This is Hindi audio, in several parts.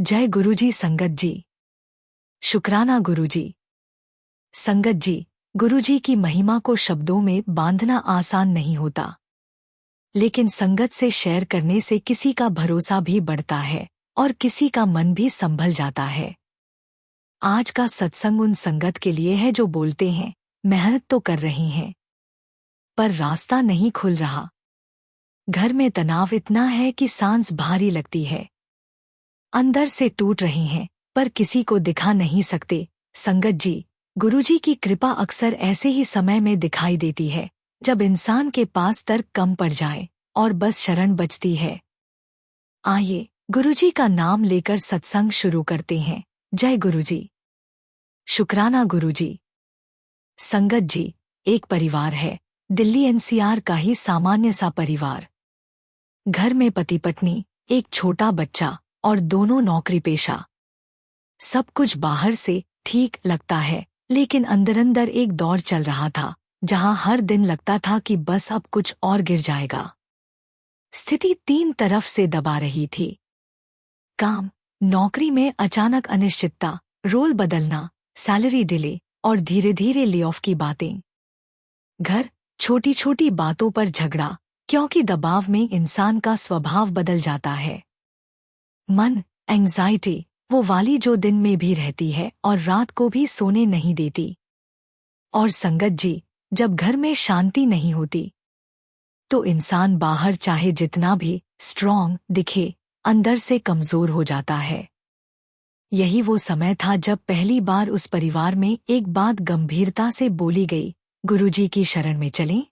जय गुरुजी संगत जी। शुक्राना गुरुजी। संगत जी, गुरुजी की महिमा को शब्दों में बांधना आसान नहीं होता, लेकिन संगत से शेयर करने से किसी का भरोसा भी बढ़ता है और किसी का मन भी संभल जाता है। आज का सत्संग उन संगत के लिए है जो बोलते हैं, मेहनत तो कर रही हैं, पर रास्ता नहीं खुल रहा। घर में तनाव इतना है कि सांस भारी लगती है, अंदर से टूट रही हैं, पर किसी को दिखा नहीं सकते। संगत जी, गुरुजी की कृपा अक्सर ऐसे ही समय में दिखाई देती है जब इंसान के पास तर्क कम पड़ जाए और बस शरण बचती है। आइए गुरुजी का नाम लेकर सत्संग शुरू करते हैं। जय गुरुजी। शुक्राना गुरुजी। संगत जी, एक परिवार है, दिल्ली एनसीआर का ही सामान्य सा परिवार। घर में पति पत्नी, एक छोटा बच्चा और दोनों नौकरी पेशा। सब कुछ बाहर से ठीक लगता है, लेकिन अंदर अंदर एक दौर चल रहा था जहां हर दिन लगता था कि बस अब कुछ और गिर जाएगा। स्थिति तीन तरफ से दबा रही थी। काम, नौकरी में अचानक अनिश्चितता, रोल बदलना, सैलरी डिले और धीरे धीरे ले ऑफ की बातें। घर, छोटी छोटी बातों पर झगड़ा, क्योंकि दबाव में इंसान का स्वभाव बदल जाता है। मन, एंग्जाइटी, वो वाली जो दिन में भी रहती है और रात को भी सोने नहीं देती। और संगत जी, जब घर में शांति नहीं होती तो इंसान बाहर चाहे जितना भी स्ट्रॉन्ग दिखे, अंदर से कमजोर हो जाता है। यही वो समय था जब पहली बार उस परिवार में एक बात गंभीरता से बोली गई, गुरुजी की शरण में चलें।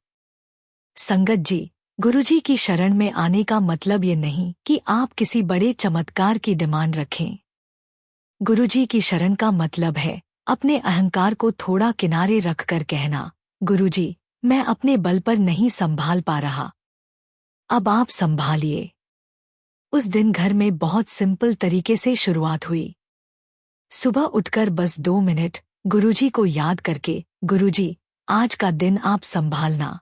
संगत जी, गुरुजी की शरण में आने का मतलब ये नहीं कि आप किसी बड़े चमत्कार की डिमांड रखें। गुरुजी की शरण का मतलब है अपने अहंकार को थोड़ा किनारे रखकर कहना, गुरुजी, मैं अपने बल पर नहीं संभाल पा रहा, अब आप संभालिए। उस दिन घर में बहुत सिंपल तरीके से शुरुआत हुई। सुबह उठकर बस 2 मिनट गुरुजी को याद करके, गुरुजी, आज का दिन आप संभालना।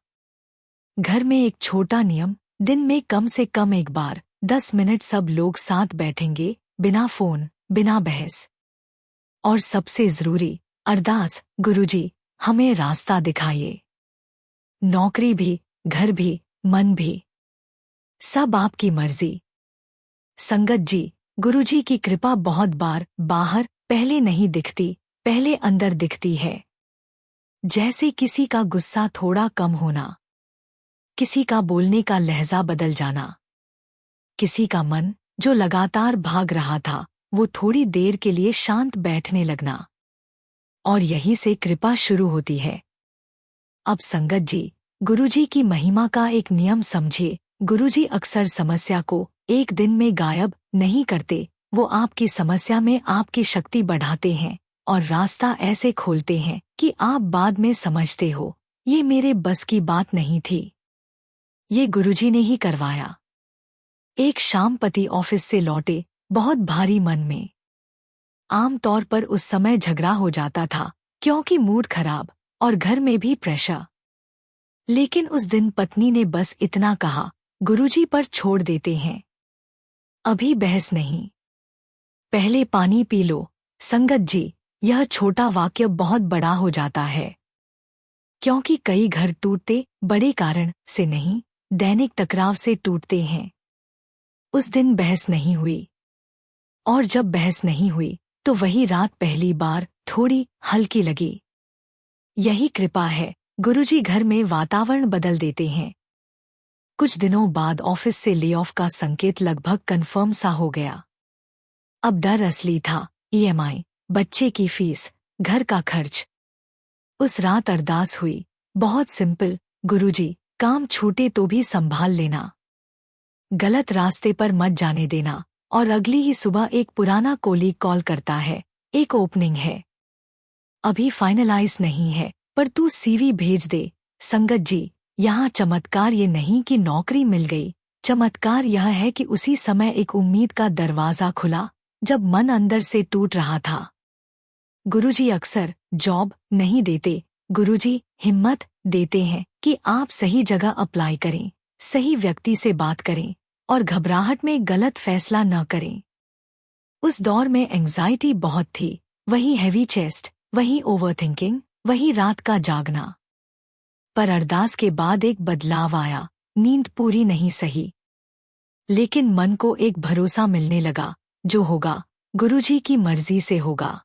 घर में एक छोटा नियम, दिन में कम से कम एक बार 10 मिनट सब लोग साथ बैठेंगे, बिना फोन, बिना बहस। और सबसे जरूरी, अरदास, गुरुजी, हमें रास्ता दिखाइए। नौकरी भी, घर भी, मन भी, सब आपकी मर्जी। संगत जी, गुरुजी की कृपा बहुत बार बाहर पहले नहीं दिखती, पहले अंदर दिखती है। जैसे किसी का गुस्सा थोड़ा कम होना, किसी का बोलने का लहजा बदल जाना, किसी का मन जो लगातार भाग रहा था वो थोड़ी देर के लिए शांत बैठने लगना। और यहीं से कृपा शुरू होती है। अब संगत जी, गुरुजी की महिमा का एक नियम समझिए। गुरुजी अक्सर समस्या को एक दिन में गायब नहीं करते, वो आपकी समस्या में आपकी शक्ति बढ़ाते हैं और रास्ता ऐसे खोलते हैं कि आप बाद में समझते हो, ये मेरे बस की बात नहीं थी, ये गुरुजी ने ही करवाया। एक शाम पति ऑफिस से लौटे, बहुत भारी मन में। आमतौर पर उस समय झगड़ा हो जाता था क्योंकि मूड खराब और घर में भी प्रेशर। लेकिन उस दिन पत्नी ने बस इतना कहा, गुरुजी पर छोड़ देते हैं, अभी बहस नहीं, पहले पानी पी लो। संगत जी, यह छोटा वाक्य बहुत बड़ा हो जाता है, क्योंकि कई घर टूटते बड़े कारण से नहीं, दैनिक टकराव से टूटते हैं। उस दिन बहस नहीं हुई, और जब बहस नहीं हुई तो वही रात पहली बार थोड़ी हल्की लगी। यही कृपा है, गुरुजी घर में वातावरण बदल देते हैं। कुछ दिनों बाद ऑफिस से ले ऑफ का संकेत लगभग कंफर्म सा हो गया। अब डर असली था, ईएमआई, बच्चे की फीस, घर का खर्च। उस रात अरदास हुई, बहुत सिंपल, गुरुजी, काम छूटे तो भी संभाल लेना, गलत रास्ते पर मत जाने देना। और अगली ही सुबह एक पुराना कोलीग कॉल करता है, एक ओपनिंग है, अभी फाइनलाइज नहीं है, पर तू सीवी भेज दे। संगत जी, यहाँ चमत्कार ये नहीं कि नौकरी मिल गई, चमत्कार यह है कि उसी समय एक उम्मीद का दरवाजा खुला जब मन अंदर से टूट रहा था। गुरुजी अक्सर जॉब नहीं देते, गुरुजी हिम्मत देते हैं कि आप सही जगह अप्लाई करें, सही व्यक्ति से बात करें और घबराहट में गलत फैसला न करें। उस दौर में एंग्जाइटी बहुत थी, वही हैवी चेस्ट, वही ओवरथिंकिंग, वही रात का जागना। पर अरदास के बाद एक बदलाव आया। नींद पूरी नहीं सही, लेकिन मन को एक भरोसा मिलने लगा, जो होगा गुरुजी की मर्जी से होगा।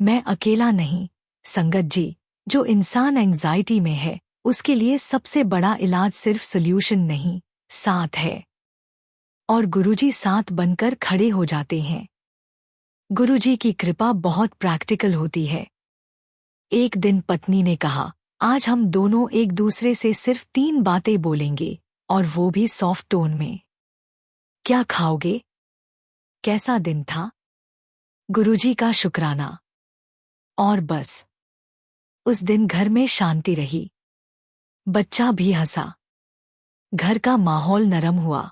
मैं अकेला नहीं, संगत जी। जो इंसान एंग्जाइटी में है, उसके लिए सबसे बड़ा इलाज सिर्फ सॉल्यूशन नहीं, साथ है। और गुरुजी साथ बनकर खड़े हो जाते हैं। गुरुजी की कृपा बहुत प्रैक्टिकल होती है। एक दिन पत्नी ने कहा, आज हम दोनों एक दूसरे से सिर्फ 3 बातें बोलेंगे, और वो भी सॉफ्ट टोन में। क्या खाओगे? कैसा दिन था? गुरुजी का शुक्राना। और बस। उस दिन घर में शांति रही। बच्चा भी हंसा। घर का माहौल नरम हुआ।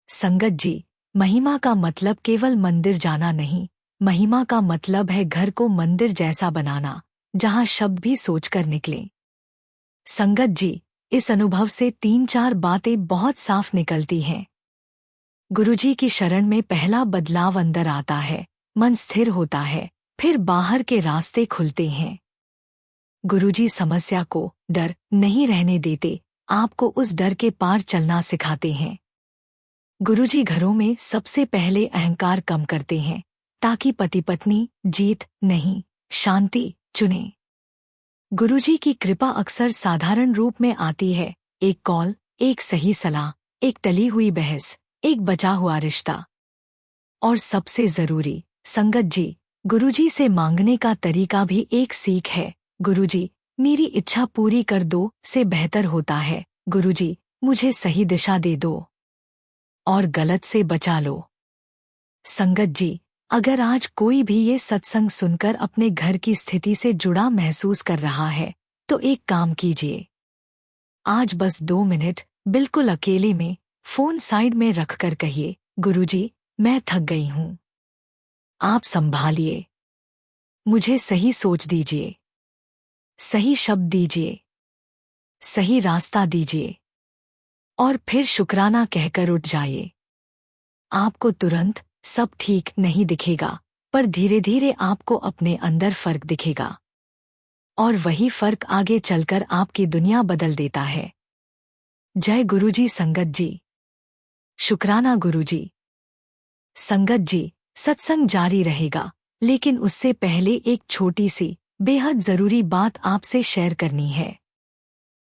संगत जी, महिमा का मतलब केवल मंदिर जाना नहीं, महिमा का मतलब है घर को मंदिर जैसा बनाना, जहां शब्द भी सोचकर निकलें। संगत जी, इस अनुभव से 3-4 बातें बहुत साफ निकलती हैं। गुरुजी की शरण में पहला बदलाव अंदर आता है, मन स्थिर होता है, फिर बाहर के रास्ते खुलते हैं। गुरुजी समस्या को डर नहीं रहने देते, आपको उस डर के पार चलना सिखाते हैं। गुरुजी घरों में सबसे पहले अहंकार कम करते हैं, ताकि पति पत्नी जीत नहीं, शांति चुने। गुरुजी की कृपा अक्सर साधारण रूप में आती है, एक कॉल, एक सही सलाह, एक टली हुई बहस, एक बचा हुआ रिश्ता। और सबसे जरूरी, संगत जी, गुरुजी से मांगने का तरीका भी एक सीख है। गुरुजी, मेरी इच्छा पूरी कर दो से बेहतर होता है, गुरुजी, मुझे सही दिशा दे दो और गलत से बचा लो। संगत जी, अगर आज कोई भी ये सत्संग सुनकर अपने घर की स्थिति से जुड़ा महसूस कर रहा है, तो एक काम कीजिए। आज बस 2 मिनट बिल्कुल अकेले में फोन साइड में रखकर कहिए, गुरुजी, मैं थक गई हूं। आप संभालिए। मुझे सही सोच दीजिए, सही शब्द दीजिए, सही रास्ता दीजिए। और फिर शुक्राना कहकर उठ जाइए। आपको तुरंत सब ठीक नहीं दिखेगा, पर धीरे धीरे आपको अपने अंदर फर्क दिखेगा। और वही फर्क आगे चलकर आपकी दुनिया बदल देता है। जय गुरुजी। संगत जी, शुक्राना गुरुजी। संगत जी, सत्संग जारी रहेगा, लेकिन उससे पहले एक छोटी सी बेहद जरूरी बात आपसे शेयर करनी है।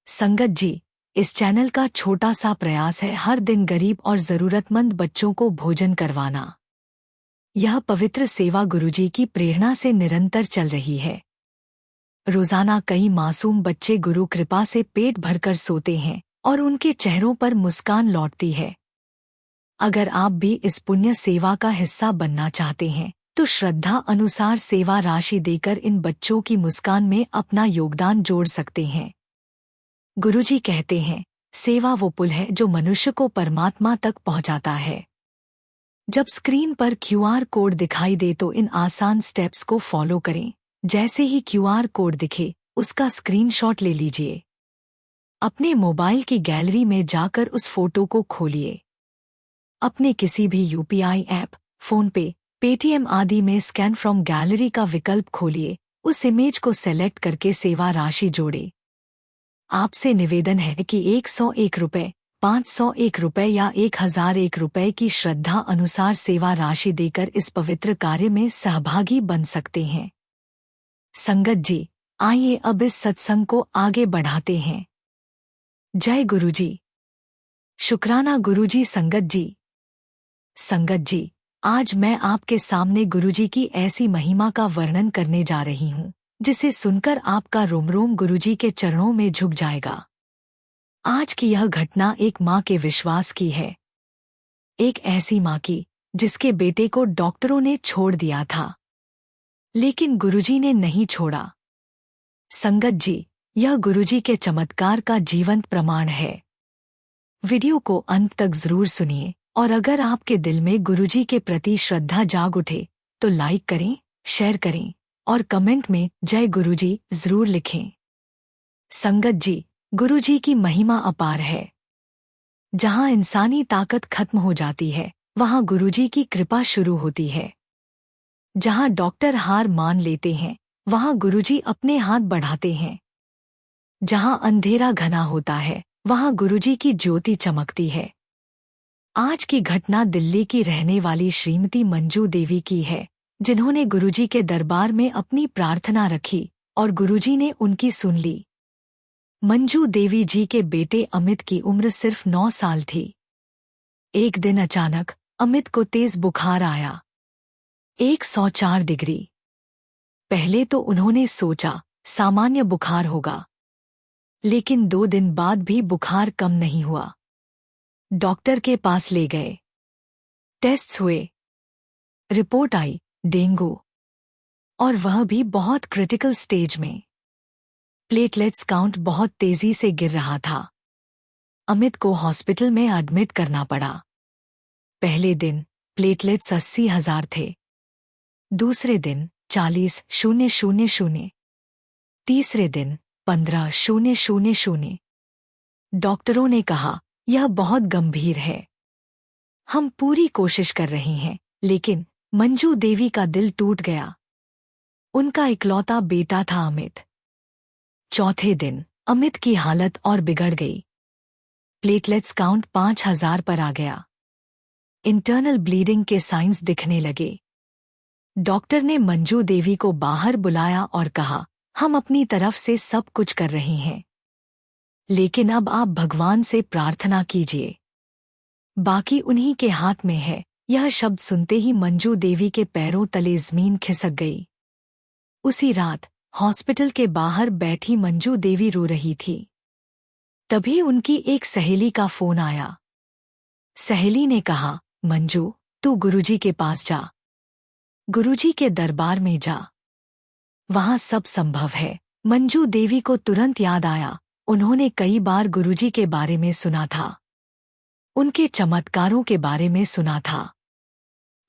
संगत जी, इस चैनल का छोटा सा प्रयास है हर दिन गरीब और जरूरतमंद बच्चों को भोजन करवाना। यह पवित्र सेवा गुरुजी की प्रेरणा से निरंतर चल रही है। रोजाना कई मासूम बच्चे गुरु कृपा से पेट भरकर सोते हैं और उनके चेहरों पर मुस्कान लौटती है। अगर आप भी इस पुण्य सेवा का हिस्सा बनना चाहते हैं, तो श्रद्धा अनुसार सेवा राशि देकर इन बच्चों की मुस्कान में अपना योगदान जोड़ सकते हैं। गुरुजी कहते हैं, सेवा वो पुल है जो मनुष्य को परमात्मा तक पहुंचाता है। जब स्क्रीन पर क्यूआर कोड दिखाई दे तो इन आसान स्टेप्स को फॉलो करें। जैसे ही क्यूआर कोड दिखे, उसका स्क्रीनशॉट ले लीजिए। अपने मोबाइल की गैलरी में जाकर उस फोटो को खोलिए। अपने किसी भी यूपीआई ऐप, फोन पे, पेटीएम आदि में स्कैन फ्रॉम गैलरी का विकल्प खोलिए। उस इमेज को सेलेक्ट करके सेवा राशि जोड़े। आपसे निवेदन है कि 101 रुपये, 501 रुपये या 1001 रुपये की श्रद्धा अनुसार सेवा राशि देकर इस पवित्र कार्य में सहभागी बन सकते हैं। संगत जी, आइए अब इस सत्संग को आगे बढ़ाते हैं। जय गुरुजी। शुक्राना गुरुजी। संगत जी, संगत जी, आज मैं आपके सामने गुरुजी की ऐसी महिमा का वर्णन करने जा रही हूँ, जिसे सुनकर आपका रोम रोम गुरुजी के चरणों में झुक जाएगा। आज की यह घटना एक माँ के विश्वास की है। एक ऐसी माँ की, जिसके बेटे को डॉक्टरों ने छोड़ दिया था, लेकिन गुरुजी ने नहीं छोड़ा। संगत जी, यह गुरुजी के चमत्कार का जीवंत प्रमाण है। वीडियो को अंत तक जरूर सुनिए, और अगर आपके दिल में गुरुजी के प्रति श्रद्धा जाग उठे, तो लाइक करें, शेयर करें और कमेंट में जय गुरुजी जरूर लिखें। संगत जी, गुरुजी की महिमा अपार है। जहां इंसानी ताकत खत्म हो जाती है, वहां गुरुजी की कृपा शुरू होती है। जहां डॉक्टर हार मान लेते हैं, वहां गुरुजी अपने हाथ बढ़ाते हैं। जहां अंधेरा घना होता है, वहां गुरुजी की ज्योति चमकती है। आज की घटना दिल्ली की रहने वाली श्रीमती मंजू देवी की है, जिन्होंने गुरुजी के दरबार में अपनी प्रार्थना रखी और गुरुजी ने उनकी सुन ली। मंजू देवी जी के बेटे अमित की उम्र सिर्फ 9 साल थी। एक दिन अचानक अमित को तेज बुखार आया, 104 डिग्री। पहले तो उन्होंने सोचा सामान्य बुखार होगा, लेकिन 2 दिन बाद भी बुखार कम नहीं हुआ। डॉक्टर के पास ले गए, टेस्ट्स हुए, रिपोर्ट आई डेंगू, और वह भी बहुत क्रिटिकल स्टेज में। प्लेटलेट्स काउंट बहुत तेजी से गिर रहा था। अमित को हॉस्पिटल में एडमिट करना पड़ा। पहले दिन प्लेटलेट्स 80,000 थे, दूसरे दिन 40,000, तीसरे दिन 15,000। डॉक्टरों ने कहा यह बहुत गंभीर है, हम पूरी कोशिश कर रहे हैं, लेकिन मंजू देवी का दिल टूट गया। उनका इकलौता बेटा था अमित। चौथे दिन अमित की हालत और बिगड़ गई। प्लेटलेट्स काउंट 5,000 पर आ गया। इंटरनल ब्लीडिंग के साइंस दिखने लगे। डॉक्टर ने मंजू देवी को बाहर बुलाया और कहा, हम अपनी तरफ से सब कुछ कर रहे हैं, लेकिन अब आप भगवान से प्रार्थना कीजिए, बाकी उन्हीं के हाथ में है। यह शब्द सुनते ही मंजू देवी के पैरों तले जमीन खिसक गई। उसी रात हॉस्पिटल के बाहर बैठी मंजू देवी रो रही थी। तभी उनकी एक सहेली का फोन आया। सहेली ने कहा, मंजू, तू गुरुजी के पास जा, गुरुजी के दरबार में जा, वहां सब संभव है। मंजू देवी को तुरंत याद आया, उन्होंने कई बार गुरुजी के बारे में सुना था, उनके चमत्कारों के बारे में सुना था,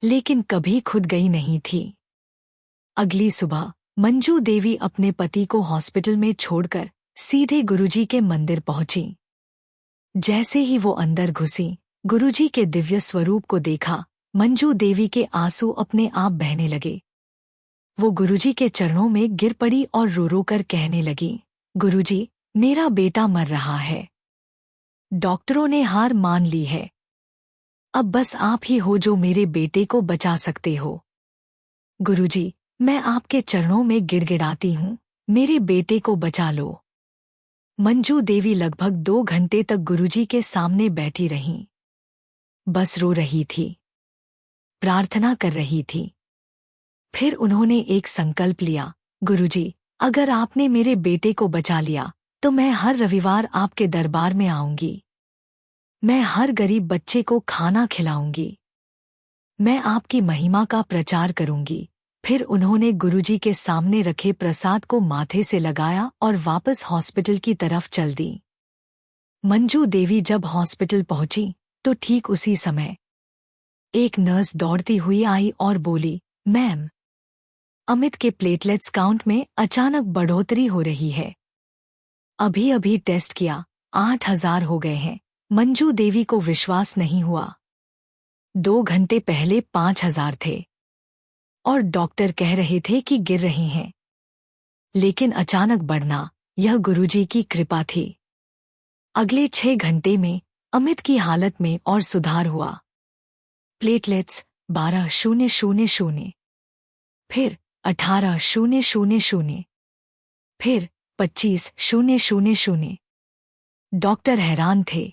लेकिन कभी खुद गई नहीं थी। अगली सुबह मंजू देवी अपने पति को हॉस्पिटल में छोड़कर सीधे गुरुजी के मंदिर पहुंची। जैसे ही वो अंदर घुसी, गुरुजी के दिव्य स्वरूप को देखा, मंजू देवी के आंसू अपने आप बहने लगे। वो गुरुजी के चरणों में गिर पड़ी और रो रो कर कहने लगी, गुरुजी, मेरा बेटा मर रहा है, डॉक्टरों ने हार मान ली है, अब बस आप ही हो जो मेरे बेटे को बचा सकते हो। गुरुजी, मैं आपके चरणों में गिड़गिड़ाती हूँ, मेरे बेटे को बचा लो। मंजू देवी लगभग 2 घंटे तक गुरुजी के सामने बैठी रहीं। बस रो रही थी, प्रार्थना कर रही थी। फिर उन्होंने एक संकल्प लिया, गुरुजी, अगर आपने मेरे बेटे को बचा लिया तो मैं हर रविवार आपके दरबार में आऊंगी, मैं हर गरीब बच्चे को खाना खिलाऊंगी, मैं आपकी महिमा का प्रचार करूंगी। फिर उन्होंने गुरुजी के सामने रखे प्रसाद को माथे से लगाया और वापस हॉस्पिटल की तरफ चल दी। मंजू देवी जब हॉस्पिटल पहुंची तो ठीक उसी समय एक नर्स दौड़ती हुई आई और बोली, मैम, अमित के प्लेटलेट्स काउंट में अचानक बढ़ोतरी हो रही है, अभी अभी टेस्ट किया, 8,000 हो गए हैं। मंजू देवी को विश्वास नहीं हुआ। 2 घंटे पहले 5,000 थे और डॉक्टर कह रहे थे कि गिर रहे हैं, लेकिन अचानक बढ़ना, यह गुरुजी की कृपा थी। अगले 6 घंटे में अमित की हालत में और सुधार हुआ। प्लेटलेट्स 12,000, फिर 18,000, फिर 25,000। डॉक्टर हैरान थे।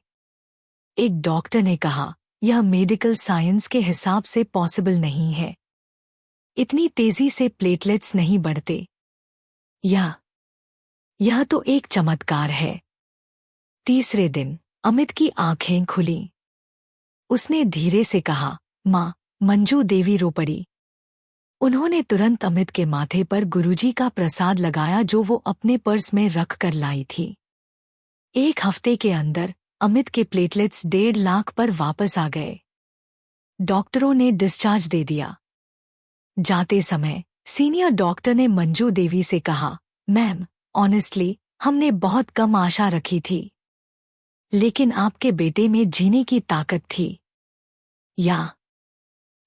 एक डॉक्टर ने कहा, यह मेडिकल साइंस के हिसाब से पॉसिबल नहीं है, इतनी तेजी से प्लेटलेट्स नहीं बढ़ते, यह तो एक चमत्कार है। तीसरे दिन अमित की आंखें खुलीं। उसने धीरे से कहा, माँ। मंजू देवी रो पड़ी। उन्होंने तुरंत अमित के माथे पर गुरुजी का प्रसाद लगाया जो वो अपने पर्स में रख कर लाई थी। 1 हफ्ते के अंदर अमित के प्लेटलेट्स 1.5 लाख पर वापस आ गए। डॉक्टरों ने डिस्चार्ज दे दिया। जाते समय सीनियर डॉक्टर ने मंजू देवी से कहा, मैम, ऑनेस्टली हमने बहुत कम आशा रखी थी, लेकिन आपके बेटे में जीने की ताकत थी।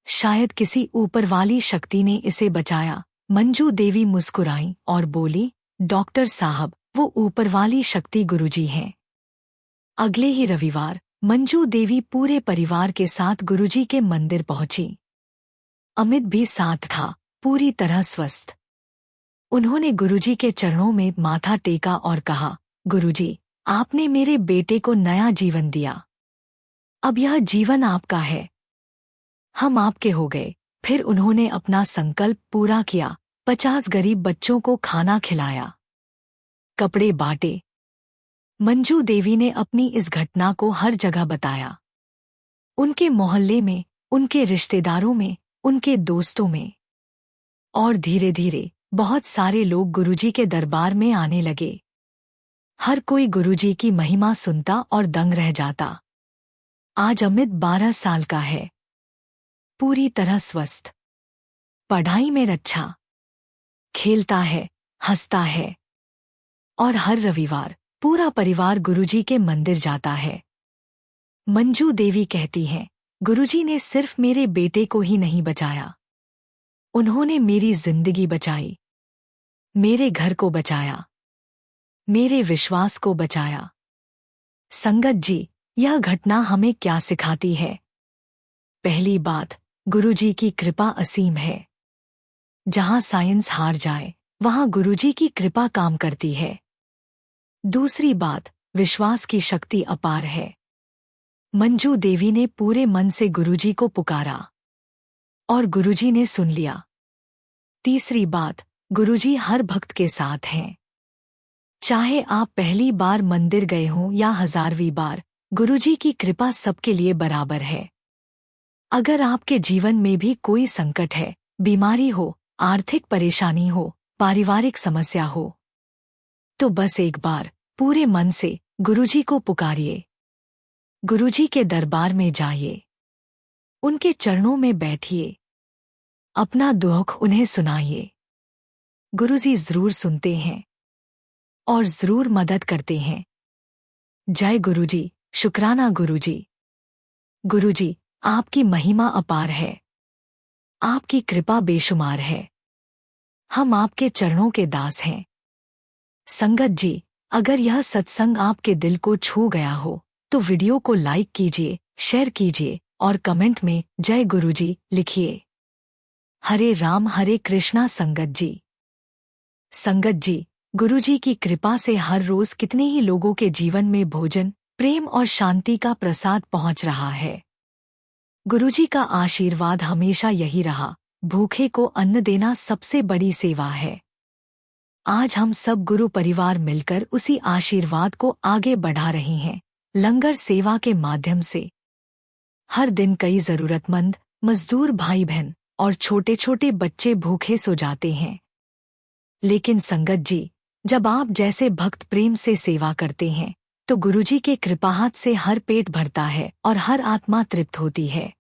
शायद किसी ऊपर वाली शक्ति ने इसे बचाया। मंजू देवी मुस्कुराई और बोली, डॉक्टर साहब, वो ऊपर वाली शक्ति गुरुजी हैं। अगले ही रविवार मंजू देवी पूरे परिवार के साथ गुरुजी के मंदिर पहुंची। अमित भी साथ था, पूरी तरह स्वस्थ। उन्होंने गुरुजी के चरणों में माथा टेका और कहा, गुरुजी, आपने मेरे बेटे को नया जीवन दिया। अब यह जीवन आपका है। हम आपके हो गए। फिर उन्होंने अपना संकल्प पूरा किया। 50 गरीब बच्चों को खाना खिलाया, कपड़े बांटे। मंजू देवी ने अपनी इस घटना को हर जगह बताया, उनके मोहल्ले में, उनके रिश्तेदारों में, उनके दोस्तों में। और धीरे धीरे बहुत सारे लोग गुरुजी के दरबार में आने लगे। हर कोई गुरुजी की महिमा सुनता और दंग रह जाता। आज अमित 12 साल का है, पूरी तरह स्वस्थ, पढ़ाई में अच्छा, खेलता है, हंसता है और हर रविवार पूरा परिवार गुरुजी के मंदिर जाता है। मंजू देवी कहती हैं, गुरुजी ने सिर्फ मेरे बेटे को ही नहीं बचाया, उन्होंने मेरी जिंदगी बचाई, मेरे घर को बचाया, मेरे विश्वास को बचाया। संगत जी, यह घटना हमें क्या सिखाती है? पहली बात, गुरुजी की कृपा असीम है। जहां साइंस हार जाए, वहां गुरुजी की कृपा काम करती है। दूसरी बात, विश्वास की शक्ति अपार है। मंजू देवी ने पूरे मन से गुरुजी को पुकारा और गुरुजी ने सुन लिया। तीसरी बात, गुरुजी हर भक्त के साथ हैं। चाहे आप पहली बार मंदिर गए हों या 1000वीं बार, गुरुजी की कृपा सबके लिए बराबर है। अगर आपके जीवन में भी कोई संकट है, बीमारी हो, आर्थिक परेशानी हो, पारिवारिक समस्या हो, तो बस एक बार पूरे मन से गुरुजी को पुकारिए। गुरुजी के दरबार में जाइए, उनके चरणों में बैठिए, अपना दुख उन्हें सुनाइए। गुरुजी जरूर सुनते हैं और जरूर मदद करते हैं। जय गुरुजी, शुक्राना गुरुजी। गुरुजी, आपकी महिमा अपार है, आपकी कृपा बेशुमार है। हम आपके चरणों के दास हैं। संगत जी, अगर यह सत्संग आपके दिल को छू गया हो तो वीडियो को लाइक कीजिए, शेयर कीजिए और कमेंट में जय गुरुजी लिखिए। हरे राम हरे कृष्णा। संगत जी, गुरुजी की कृपा से हर रोज कितने ही लोगों के जीवन में भोजन, प्रेम और शांति का प्रसाद पहुंच रहा है। गुरुजी का आशीर्वाद हमेशा यही रहा, भूखे को अन्न देना सबसे बड़ी सेवा है। आज हम सब गुरु परिवार मिलकर उसी आशीर्वाद को आगे बढ़ा रहे हैं, लंगर सेवा के माध्यम से। हर दिन कई जरूरतमंद, मजदूर भाई बहन और छोटे छोटे बच्चे भूखे सो जाते हैं। लेकिन संगत जी, जब आप जैसे भक्त प्रेम से सेवा करते हैं तो गुरुजी के कृपाहाथ से हर पेट भरता है और हर आत्मा तृप्त होती है।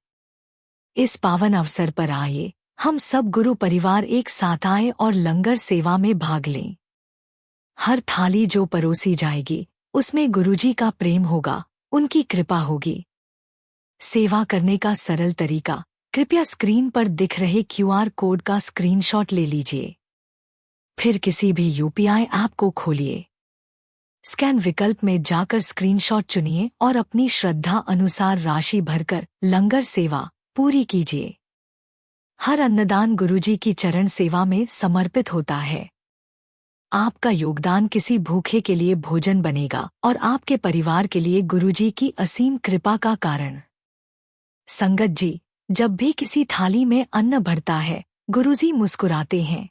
इस पावन अवसर पर आइए, हम सब गुरु परिवार एक साथ आए और लंगर सेवा में भाग लें। हर थाली जो परोसी जाएगी उसमें गुरुजी का प्रेम होगा, उनकी कृपा होगी। सेवा करने का सरल तरीका, कृपया स्क्रीन पर दिख रहे QR कोड का स्क्रीनशॉट ले लीजिए। फिर किसी भी UPI ऐप को खोलिए, स्कैन विकल्प में जाकर स्क्रीनशॉट चुनिए और अपनी श्रद्धा अनुसार राशि भरकर लंगर सेवा पूरी कीजिए। हर अन्नदान गुरुजी की चरण सेवा में समर्पित होता है। आपका योगदान किसी भूखे के लिए भोजन बनेगा और आपके परिवार के लिए गुरुजी की असीम कृपा का कारण। संगत जी, जब भी किसी थाली में अन्न भरता है, गुरुजी मुस्कुराते हैं।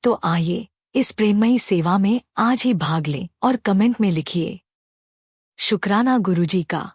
तो आइए, इस प्रेममयी सेवा में आज ही भाग लें और कमेंट में लिखिए, शुक्राना गुरुजी का।